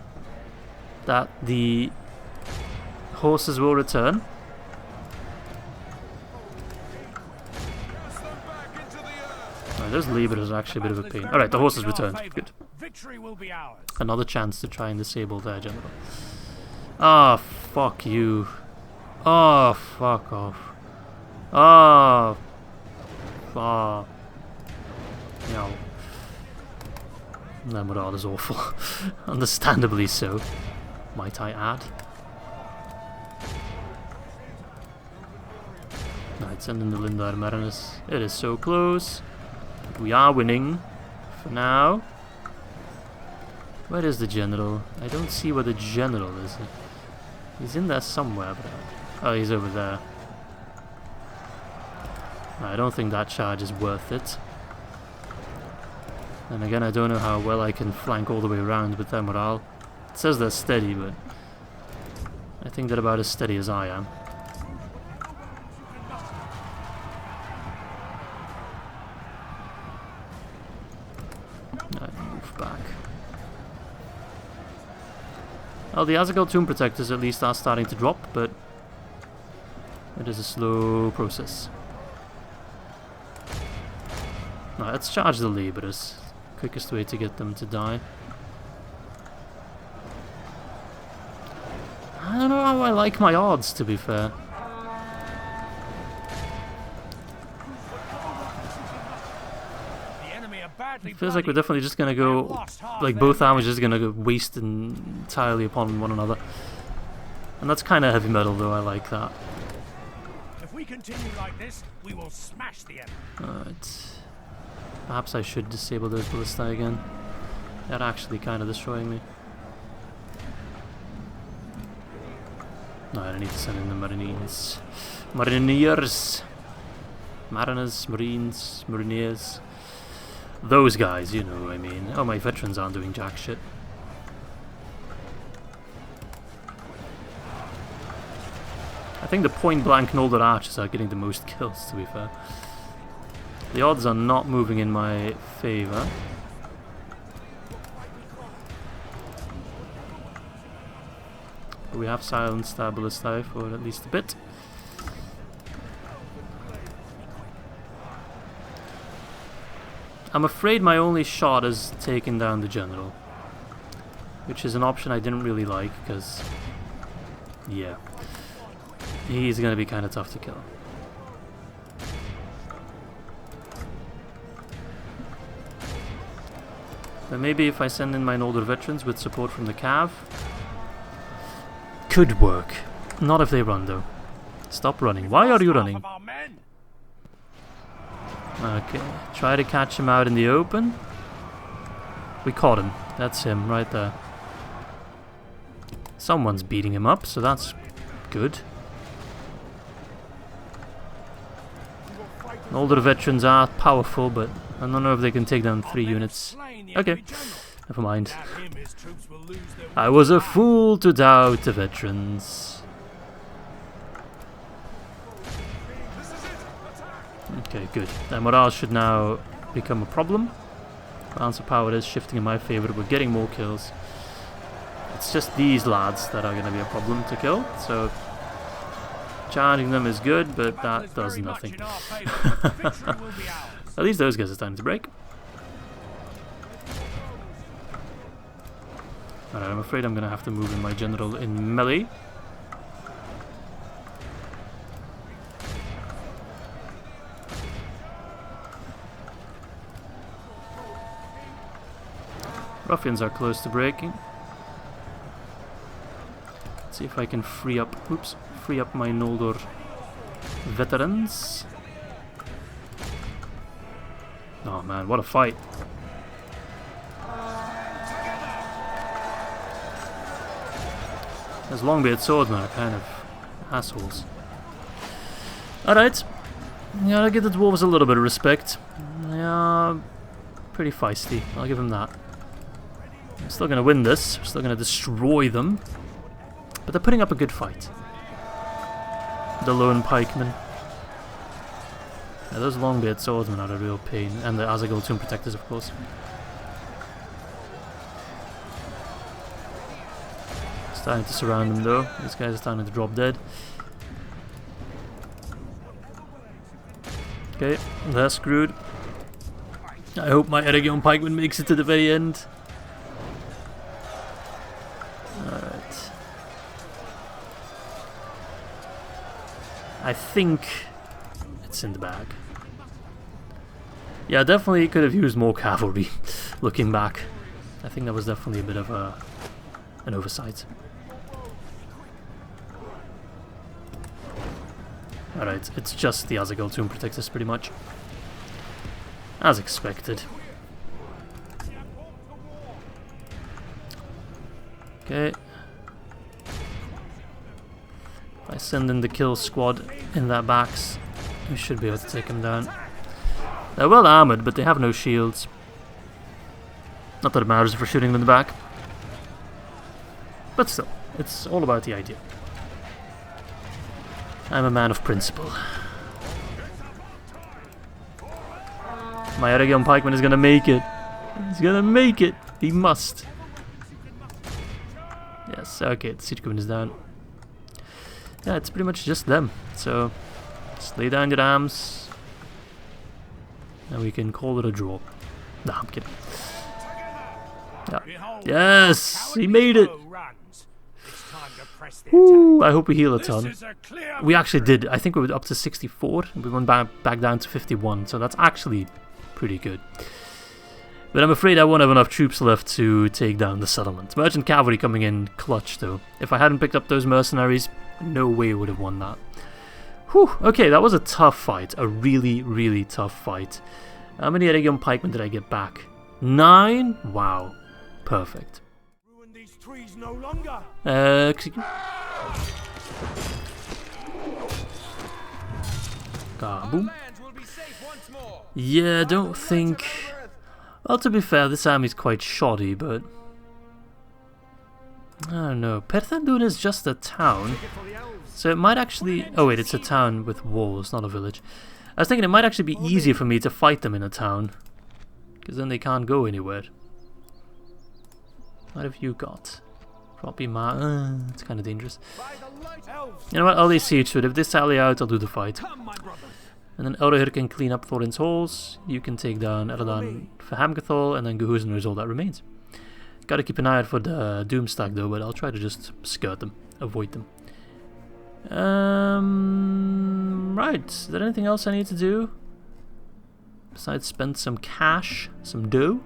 Speaker 1: that the horses will return. Those levers are actually a bit of a pain. Alright, the horses returned. Good.
Speaker 3: Victory will be ours.
Speaker 1: Another chance to try and disable their general. Ah, fuck you. Oh, fuck off. Oh. Oh. No. Their morale is awful. Understandably so, might I add. Right, send in the Lindar Mariners. It is so close. But we are winning. For now. Where is the general? I don't see where the general is. He's in there somewhere, but... Oh, he's over there. I don't think that charge is worth it. And again, I don't know how well I can flank all the way around with their morale. It says they're steady, but I think they're about as steady as I am. Right, move back. Well, the Azagal tomb protectors at least are starting to drop, but it is a slow process. Now, let's charge the laborers. Quickest way to get them to die. I don't know how I like my odds, to be fair. It feels like we're definitely just gonna go, like both armies are just gonna go waste entirely upon one another. And that's kind of heavy metal, though. I like that.
Speaker 3: If we continue like this, we will smash the enemy.
Speaker 1: Alright. Perhaps I should disable those ballistae again. They're actually kind of destroying me. No, I need to send in the Marines. Marineers. Mariners, Marines, Marineers. Those guys, you know what I mean. Oh, my veterans aren't doing jack shit. I think the point-blank Noldor archers are getting the most kills, to be fair. The odds are not moving in my favour. But we have silenced our ballistae for at least a bit. I'm afraid my only shot is taking down the general, which is an option I didn't really like, because, yeah, he's going to be kind of tough to kill. But maybe if I send in my Noldor veterans with support from the Cav, could work. Not if they run, though. Stop running. Why are you running? Okay, try to catch him out in the open. We caught him. That's him right there. Someone's beating him up, so that's good. Older veterans are powerful, but I don't know if they can take down 3 units. Okay, never mind. I was a fool to doubt the veterans. Okay, good. Morale should now become a problem. Balance of power is shifting in my favour. We're getting more kills. It's just these lads that are going to be a problem to kill. So charging them is good, but that does nothing. At least those guys are starting to break. Alright, I'm afraid I'm going to have to move in my general in melee. Ruffians are close to breaking. Let's see if I can free up my Noldor veterans. Oh man, what a fight. Those Longbeard swordsmen are kind of assholes. Alright. Gotta give the dwarves a little bit of respect. They are pretty feisty, I'll give them that. I'm still going to win this, we're still going to destroy them, but they're putting up a good fight. The lone pikemen. Yeah, those Longbeard swordsmen are a real pain, and the Azagol Tomb Protectors, of course. Starting to surround them though, these guys are starting to drop dead. Okay, they're screwed. I hope my Eregion pikeman makes it to the very end. Alright. I think it's in the bag. Yeah, definitely could have used more cavalry, looking back. I think that was definitely a bit of an oversight. Alright, it's just the Azagol Tomb Protectors pretty much. As expected. Okay. If I send in the kill squad in their backs, we should be able to take them down. They're well armoured, but they have no shields. Not that it matters if we're shooting them in the back. But still, it's all about the idea. I'm a man of principle. My Eregion pikeman is gonna make it. He's gonna make it. He must. Yes, okay, the siege queen is down. Yeah, it's pretty much just them. So, just lay down your arms. And we can call it a draw. Nah, I'm kidding. Yeah. Yes! He made it! Ooh, I hope we heal a ton. We actually did. I think we were up to 64. We went back down to 51. So that's actually pretty good. But I'm afraid I won't have enough troops left to take down the settlement. Merchant cavalry coming in clutch though. If I hadn't picked up those mercenaries, no way we would have won that. Whew, okay, that was a tough fight. A really, really tough fight. How many Eregion pikemen did I get back? 9? Wow. Perfect.
Speaker 3: Ruin these trees no longer.
Speaker 1: Kaboom. Yeah, don't think... Well, to be fair, this army's quite shoddy, but... I don't know. Perth-en-Lhûn is just a town. So it might actually... Oh wait, it's a town with walls, not a village. I was thinking it might actually be easier for me to fight them in a town. Because then they can't go anywhere. What have you got? Probably it's kind of dangerous. You know what, I'll leave siege to it. If they sally out, I'll do the fight. And then Elrohir can clean up Thorin's halls. You can take down Eradan for Hamgathol, and then Gehuzen is all that remains. Gotta keep an eye out for the Doomstack though, but I'll try to just skirt them, avoid them. Right, is there anything else I need to do? Besides spend some cash, some dough?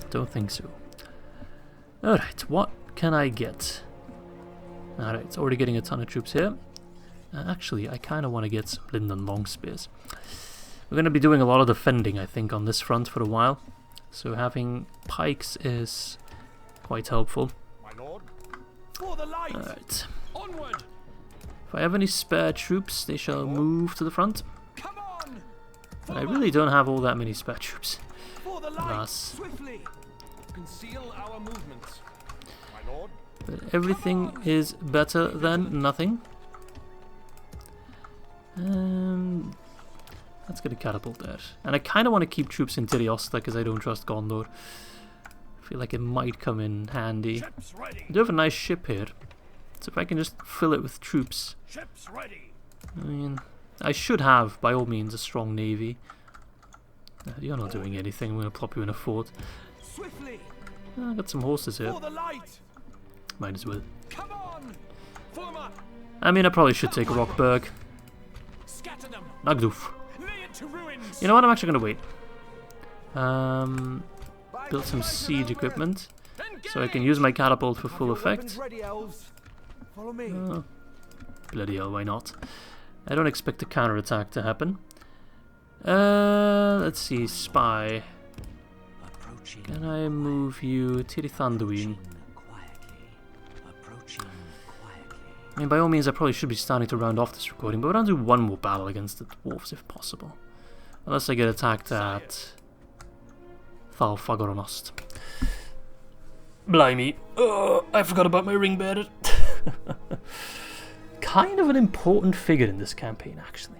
Speaker 1: Don't think so. Alright, what can I get? Alright, it's already getting a ton of troops here. Actually, I kind of want to get some Linden long spears. We're going to be doing a lot of defending, I think, on this front for a while. So having pikes is quite helpful. Alright. If I have any spare troops, they shall move to the front. But I really don't have all that many spare troops. Alas. But everything is better than nothing. Let's get a catapult there. And I kind of want to keep troops in Tiriosta because I don't trust Gondor. I feel like it might come in handy. I do have a nice ship here. So if I can just fill it with troops. I mean, I should have, by all means, a strong navy. You're not doing anything. I'm going to plop you in a fort. I got some horses here. Might as well. I mean, I probably should take Rockburg. Nagdoof. You know what? I'm actually going to wait. Build some siege equipment. So I can use my catapult for full effect. Bloody hell, why not? I don't expect a counterattack to happen. Let's see, spy. Can I move you Tirithanduin? I mean, by all means, I probably should be starting to round off this recording, but we're going to do one more battle against the dwarves if possible. Unless I get attacked at Thalfagoronost. Blimey. Oh, I forgot about my ring bearer. Kind of an important figure in this campaign, actually.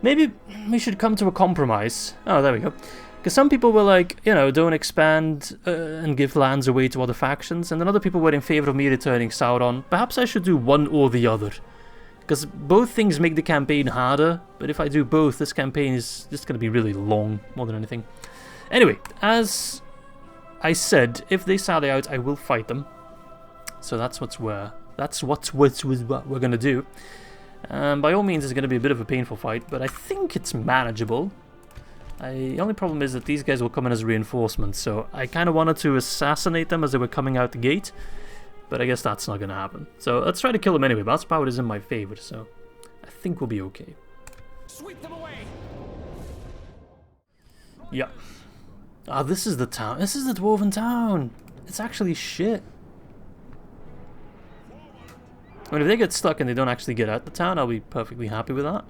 Speaker 1: Maybe we should come to a compromise. Oh, there we go. Because some people were like, you know, don't expand and give lands away to other factions, and then other people were in favor of me returning Sauron. Perhaps I should do one or the other. Because both things make the campaign harder, but if I do both, this campaign is just going to be really long, more than anything. Anyway, as I said, if they sally out, I will fight them. So that's what we're going to do. By all means, it's going to be a bit of a painful fight, but I think it's manageable. The only problem is that these guys will come in as reinforcements, so I kind of wanted to assassinate them as they were coming out the gate, but I guess that's not going to happen. So let's try to kill them anyway. Bat's power is in my favor, so I think we'll be okay.
Speaker 2: Sweep them away.
Speaker 1: Yeah. Ah, this is the town. This is the dwarven town. It's actually shit. I mean, if they get stuck and they don't actually get out the town, I'll be perfectly happy with that.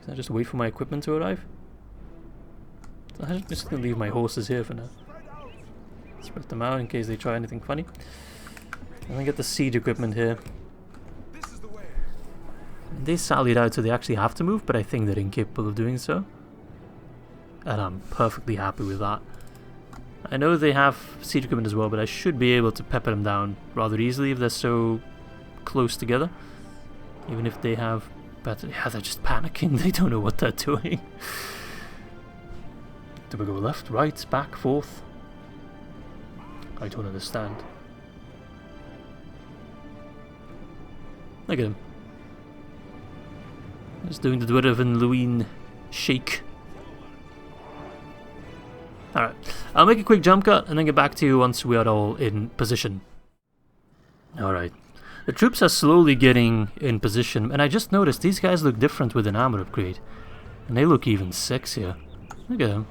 Speaker 1: Can I just wait for my equipment to arrive? I'm just going to leave my horses here for now. Spread them out in case they try anything funny. And then get the siege equipment here. They sallied out, so they actually have to move, but I think they're incapable of doing so. And I'm perfectly happy with that. I know they have siege equipment as well, but I should be able to pepper them down rather easily if they're so close together. Even if they have better... Yeah, they're just panicking. They don't know what they're doing. Do we go left, right, back, forth? I don't understand. Look at him. Just doing the Perth-en-Lhûn shake. Alright, I'll make a quick jump cut and then get back to you once we are all in position. Alright, the troops are slowly getting in position, and I just noticed these guys look different with an armor upgrade. And they look even sexier. Look at them.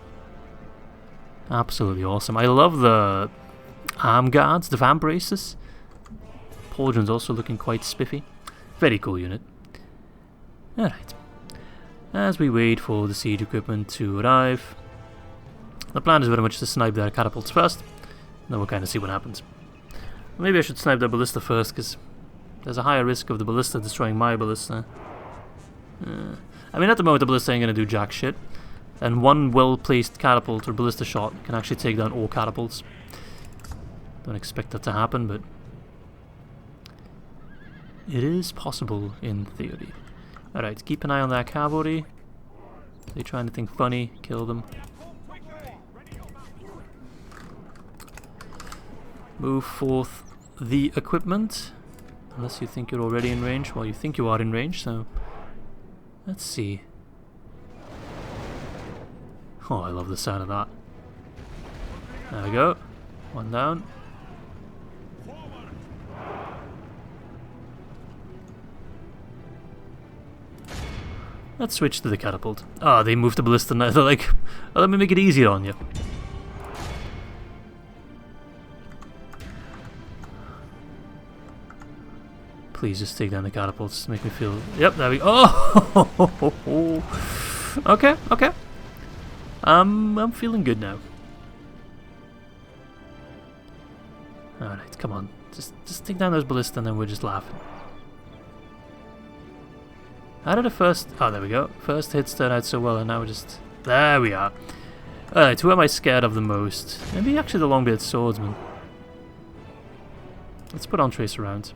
Speaker 1: Absolutely awesome. I love the arm guards, the vamp braces. pauldron's also looking quite spiffy. Very cool unit. Alright. As we wait for the siege equipment to arrive, the plan is very much to snipe their catapults first, then we'll kind of see what happens. Maybe I should snipe their ballista first, because there's a higher risk of the ballista destroying my ballista. I mean, at the moment the ballista ain't going to do jack shit, and one well-placed catapult or ballista shot can actually take down all catapults. Don't expect that to happen, but it is possible in theory. Alright, keep an eye on that cavalry. If they try anything funny, kill them. Move forth the equipment. Unless you think you're already in range. Well, you think you are in range, so let's see. Oh, I love the sound of that. There we go. One down. Let's switch to the catapult. Ah, they moved the ballista now. They're like, oh, let me make it easier on you. Please just take down the catapults. Make me feel. Yep, there we go. Oh! Okay, okay. I'm feeling good now. Alright, come on. Just take down those ballista and then we're just laughing. How did the first... Oh, there we go. First hits turned out so well, and now we're just... There we are. Alright, who am I scared of the most? Maybe actually the long-bearded swordsman. Let's put on Trace around.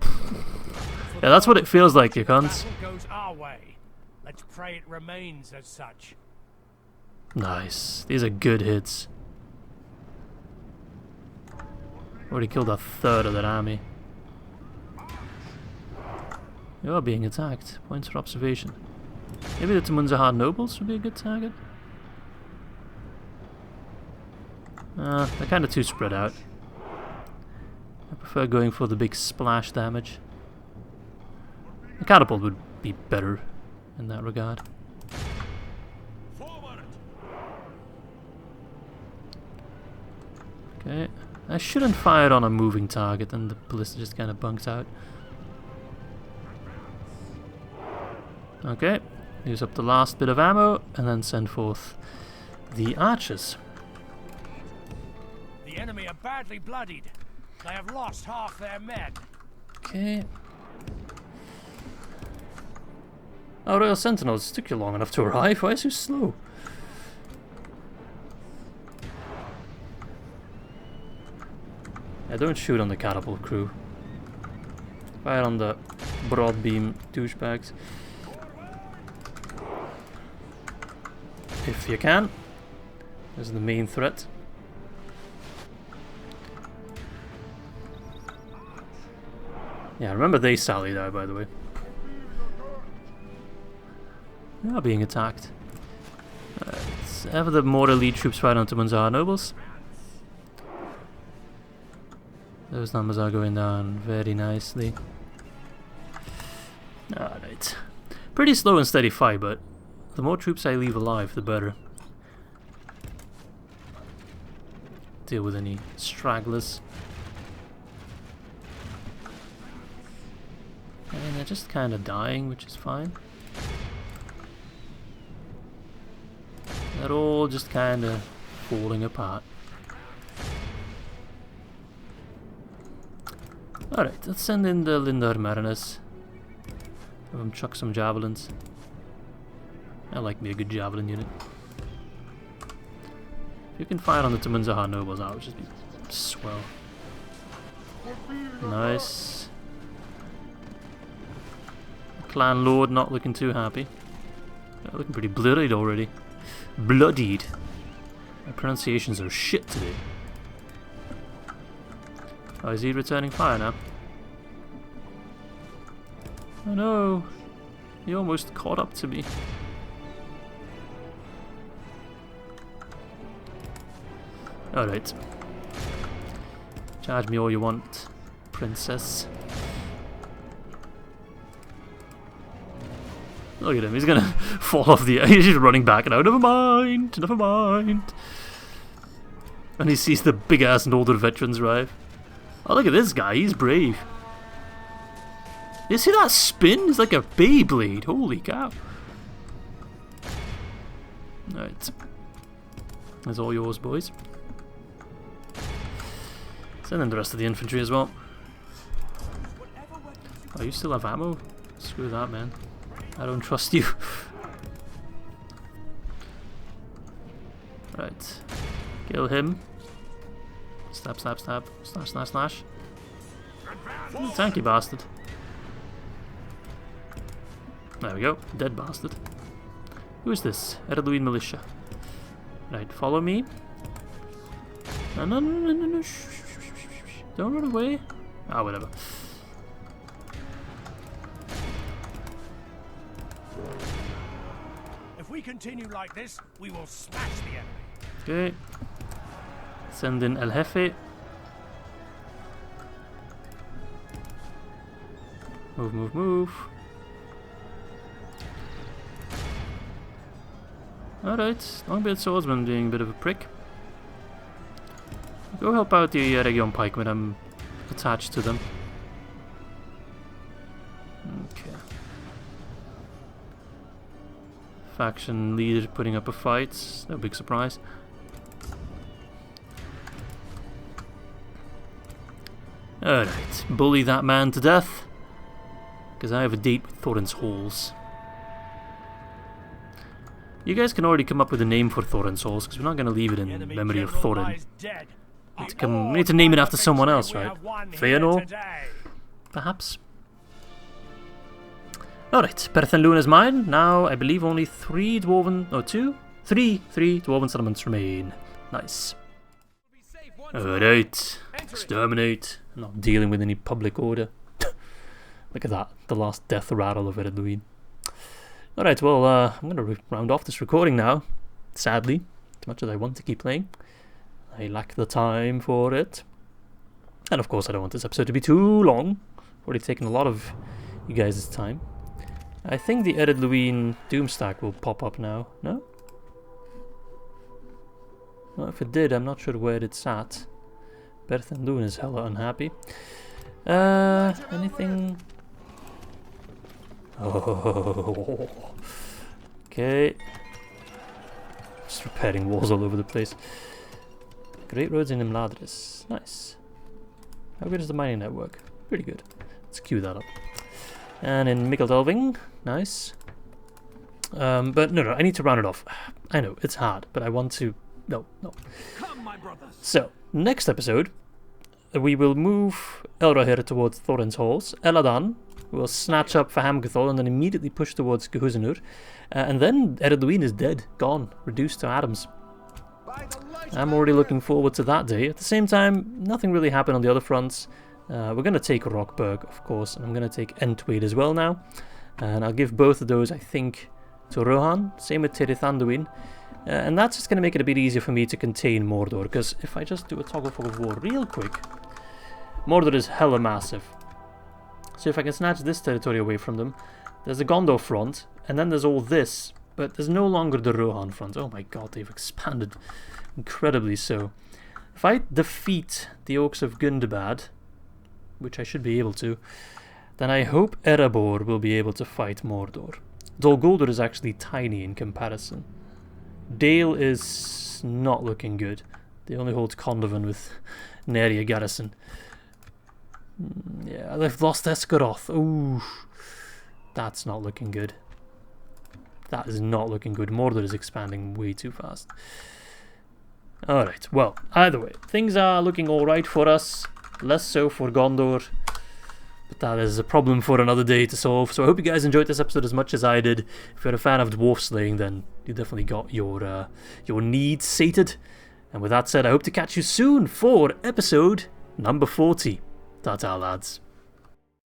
Speaker 1: Yeah, that's what it feels like, you cunts.
Speaker 3: Goes our way. Let's pray it remains as such.
Speaker 1: Nice. These are good hits. Already killed a third of that army. You are being attacked. Points for observation. Maybe the Tumunzahar nobles would be a good target. They're kind of too spread out. I prefer going for the big splash damage. The catapult would be better in that regard. Okay, I shouldn't fire it on a moving target, and the ballista just kind of bunks out. Okay, use up the last bit of ammo, and then send forth the archers.
Speaker 3: The enemy are badly bloodied. They have lost half their men.
Speaker 1: Okay. Oh, Royal Sentinels, took you long enough to arrive. Why is you slow? Yeah, don't shoot on the catapult crew. Fire on the broad beam douchebags. If you can. This is the main threat. Yeah, remember they sallied out, by the way. They are being attacked. Ever the more elite troops fight onto Tumunzahar nobles. Those numbers are going down very nicely. Alright. Pretty slow and steady fight, but the more troops I leave alive, the better. Deal with any stragglers. And they're just kind of dying, which is fine. They're all just kind of falling apart. Alright, let's send in the Lindar Mariners. Have them chuck some javelins. I like me a good javelin unit. If you can fire on the Tumunzahar nobles, that would just be swell. Nice. Clan Lord not looking too happy. They're looking pretty bloodied already. Bloodied. My pronunciations are shit today. Oh, is he returning fire now? Oh no! He almost caught up to me. Alright. Charge me all you want, princess. Look at him, he's gonna fall off the... He's just running back now. Never mind, never mind. And he sees the big ass Noldor veterans arrive. Oh, look at this guy. He's brave. You see that spin? It's like a Beyblade. Holy cow. Alright. That's all yours, boys. Send in the rest of the infantry as well. Oh, you still have ammo? Screw that, man. I don't trust you. Right. Kill him. Stab, stab, stab. Slash, slash, slash. Thank you, bastard. There we go. Dead bastard. Who is this? Helegôf militia. Right, follow me. No, no, no, no, no, no. Shh, shh, shh, shh. Don't run away. Ah, whatever.
Speaker 3: If we continue like this, we will smash the enemy.
Speaker 1: Okay. Send in El Jefe. Move, move, move. Alright, Longbeard Swordsman being a bit of a prick. Go help out the Region pikemen, I'm attached to them. Okay. Faction leader putting up a fight, no big surprise. Alright, bully that man to death. Because I have a date with Thorin's Halls. You guys can already come up with a name for Thorin's Halls, because we're not going to leave it in memory of Thorin. We need to name it after someone else, right? Feanor? Perhaps? Alright, Perth-en-Lhûn is mine. Now, I believe only three Dwarven Dwarven settlements remain. Nice. Alright, exterminate. I'm not dealing with any public order. Look at that, the last death rattle of Helegôf. Alright, well, I'm going to round off this recording now. Sadly, as much as I want to keep playing, I lack the time for it. And of course, I don't want this episode to be too long. Already taken a lot of you guys' time. I think the Helegôf Doomstack will pop up now. No? Well, if it did, I'm not sure where it's at. Perth-en-Lhûn is hella unhappy. Anything? Oh. Okay. Just repairing walls all over the place. Great roads in Imladris. Nice. How good is the mining network? Pretty good. Let's queue that up. And in Mikkeldelving. Nice. But no, I need to round it off. I know, it's hard, but I want to... No.
Speaker 2: Come, my brothers.
Speaker 1: So, next episode, we will move Elrahir towards Thorin's Halls. Eladan will snatch up Fahamgathol and then immediately push towards Gehuzanur. And then Helegôf is dead, gone, reduced to atoms. I'm already looking forward to that day. At the same time, nothing really happened on the other fronts. We're going to take Rockburg, of course, and I'm going to take Entweed as well now. And I'll give both of those, I think, to Rohan. Same with Tirith-Anduin. And that's just going to make it a bit easier for me to contain Mordor, because if I just do a toggle fog of war real quick, Mordor is hella massive. So if I can snatch this territory away from them, there's a Gondor front, and then there's all this, but there's no longer the Rohan front. Oh my god, they've expanded incredibly so. If I defeat the Orcs of Gundabad, which I should be able to, then I hope Erebor will be able to fight Mordor. Dol Guldur is actually tiny in comparison. Dale is not looking good. They only hold Condovan with Neria garrison. Yeah, they've lost Esgaroth. Ooh, that's not looking good. That is not looking good. Mordor is expanding way too fast. Alright, well, either way, things are looking alright for us. Less so for Gondor. But that is a problem for another day to solve. So I hope you guys enjoyed this episode as much as I did. If you're a fan of dwarf slaying, then you definitely got your needs sated. And with that said, I hope to catch you soon for episode number 40. Ta-ta, lads.